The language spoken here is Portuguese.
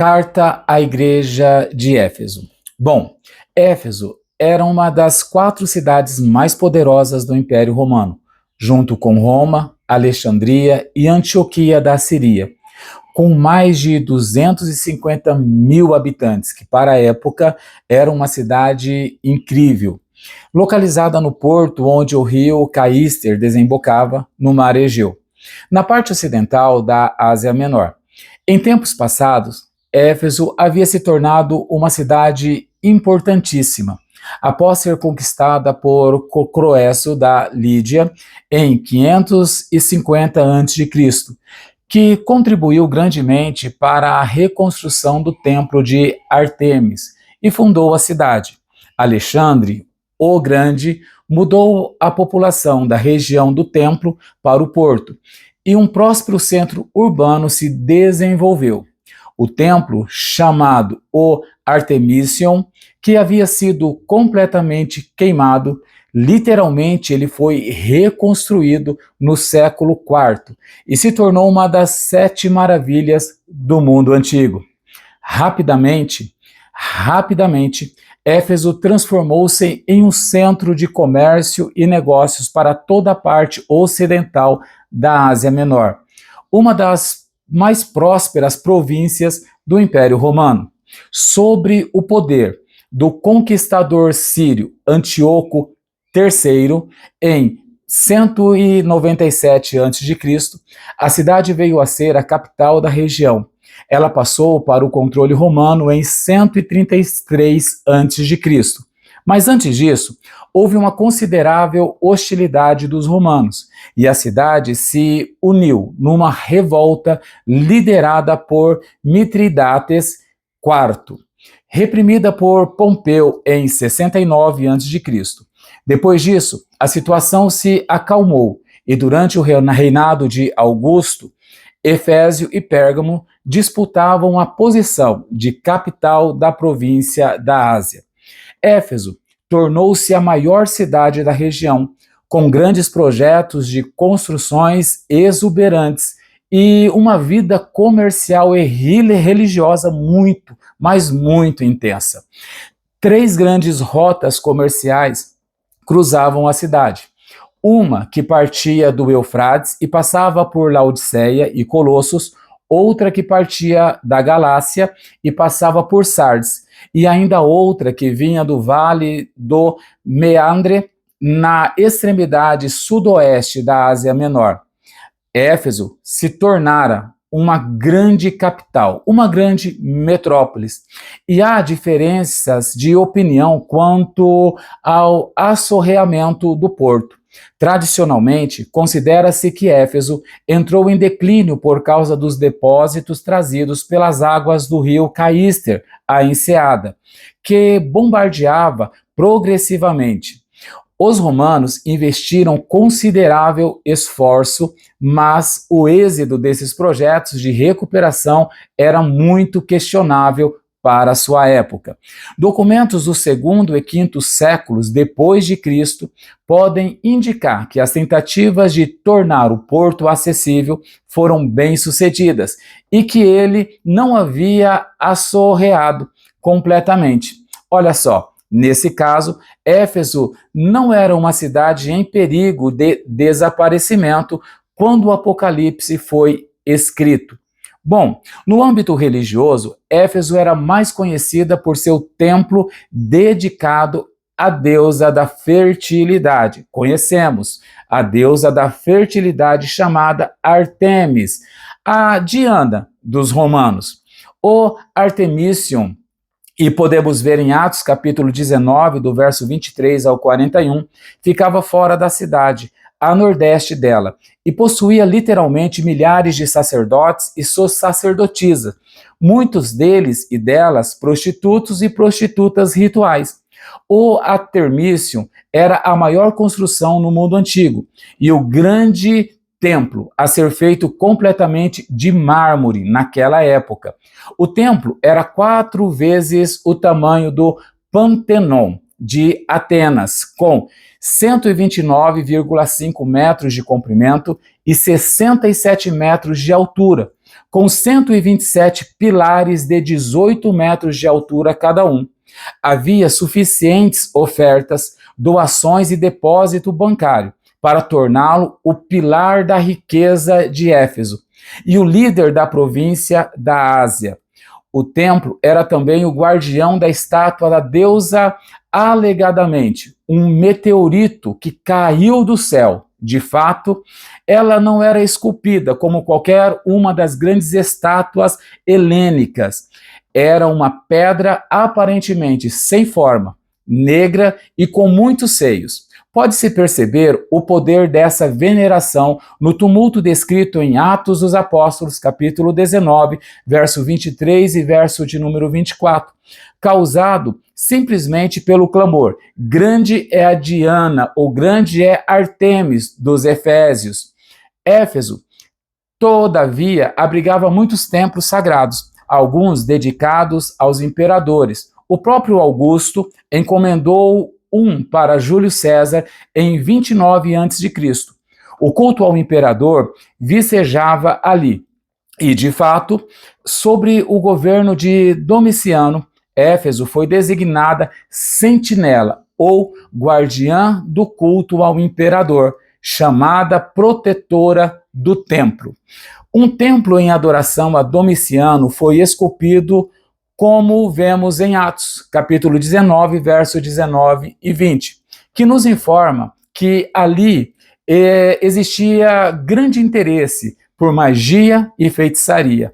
Carta à Igreja de Éfeso. Bom, Éfeso era uma das 4 cidades mais poderosas do Império Romano, junto com Roma, Alexandria e Antioquia da Síria, com mais de 250 mil habitantes, que para a época era uma cidade incrível, localizada no porto onde o rio Caister desembocava no Mar Egeu, na parte ocidental da Ásia Menor. Em tempos passados, Éfeso havia se tornado uma cidade importantíssima, após ser conquistada por Croeso da Lídia em 550 a.C., que contribuiu grandemente para a reconstrução do templo de Ártemis e fundou a cidade. Alexandre o Grande mudou a população da região do templo para o porto, e um próspero centro urbano se desenvolveu. O templo, chamado o Artemision, que havia sido completamente queimado, literalmente ele foi reconstruído no século IV e se tornou uma das 7 maravilhas do mundo antigo. Rapidamente, Éfeso transformou-se em um centro de comércio e negócios para toda a parte ocidental da Ásia Menor, uma das mais prósperas províncias do Império Romano. Sobre o poder do conquistador sírio Antíoco III, em 197 a.C., a cidade veio a ser a capital da região. Ela passou para o controle romano em 133 a.C. Mas antes disso, houve uma considerável hostilidade dos romanos, e a cidade se uniu numa revolta liderada por Mitridates IV, reprimida por Pompeu em 69 a.C. Depois disso, a situação se acalmou, e durante o reinado de Augusto, Efésio e Pérgamo disputavam a posição de capital da província da Ásia. Éfeso tornou-se a maior cidade da região, com grandes projetos de construções exuberantes e uma vida comercial e religiosa muito, mas muito intensa. 3 grandes rotas comerciais cruzavam a cidade. Uma que partia do Eufrates e passava por Laodiceia e Colossos, outra que partia da Galácia e passava por Sardes, e ainda outra que vinha do vale do Meandre, na extremidade sudoeste da Ásia Menor. Éfeso se tornara uma grande capital, uma grande metrópole, e há diferenças de opinião quanto ao assorreamento do porto. Tradicionalmente, considera-se que Éfeso entrou em declínio por causa dos depósitos trazidos pelas águas do rio Caister, a enseada, que bombardeava progressivamente. Os romanos investiram considerável esforço, mas o êxito desses projetos de recuperação era muito questionável para a sua época. Documentos do segundo e quinto séculos depois de Cristo podem indicar que as tentativas de tornar o porto acessível foram bem-sucedidas e que ele não havia assorreado completamente. Olha só, nesse caso, Éfeso não era uma cidade em perigo de desaparecimento quando o Apocalipse foi escrito. Bom, no âmbito religioso, Éfeso era mais conhecida por seu templo dedicado à deusa da fertilidade. Conhecemos a deusa da fertilidade chamada Ártemis, a Diana dos romanos. O Artemision, e podemos ver em Atos capítulo 19, do verso 23 ao 41, ficava fora da cidade, a nordeste dela, e possuía literalmente milhares de sacerdotes e sacerdotisas, muitos deles e delas prostitutos e prostitutas rituais. O Artemision era a maior construção no mundo antigo, e o grande templo a ser feito completamente de mármore naquela época. O templo era 4 vezes o tamanho do Pantenon de Atenas, com 129,5 metros de comprimento e 67 metros de altura, com 127 pilares de 18 metros de altura cada um. Havia suficientes ofertas, doações e depósito bancário para torná-lo o pilar da riqueza de Éfeso e o líder da província da Ásia. O templo era também o guardião da estátua da deusa, alegadamente um meteorito que caiu do céu. De fato, ela não era esculpida como qualquer uma das grandes estátuas helênicas. Era uma pedra aparentemente sem forma, negra e com muitos seios. Pode-se perceber o poder dessa veneração no tumulto descrito em Atos dos Apóstolos, capítulo 19, verso 23 e verso de número 24, causado simplesmente pelo clamor: grande é a Diana, ou grande é Artemis dos Efésios. Éfeso, todavia, abrigava muitos templos sagrados, alguns dedicados aos imperadores. O próprio Augusto encomendou um para Júlio César em 29 a.C. O culto ao imperador vicejava ali. E, de fato, sobre o governo de Domiciano, Éfeso foi designada sentinela, ou guardiã do culto ao imperador, chamada protetora do templo. Um templo em adoração a Domiciano foi esculpido, como vemos em Atos, capítulo 19, verso 19 e 20, que nos informa que ali existia grande interesse por magia e feitiçaria.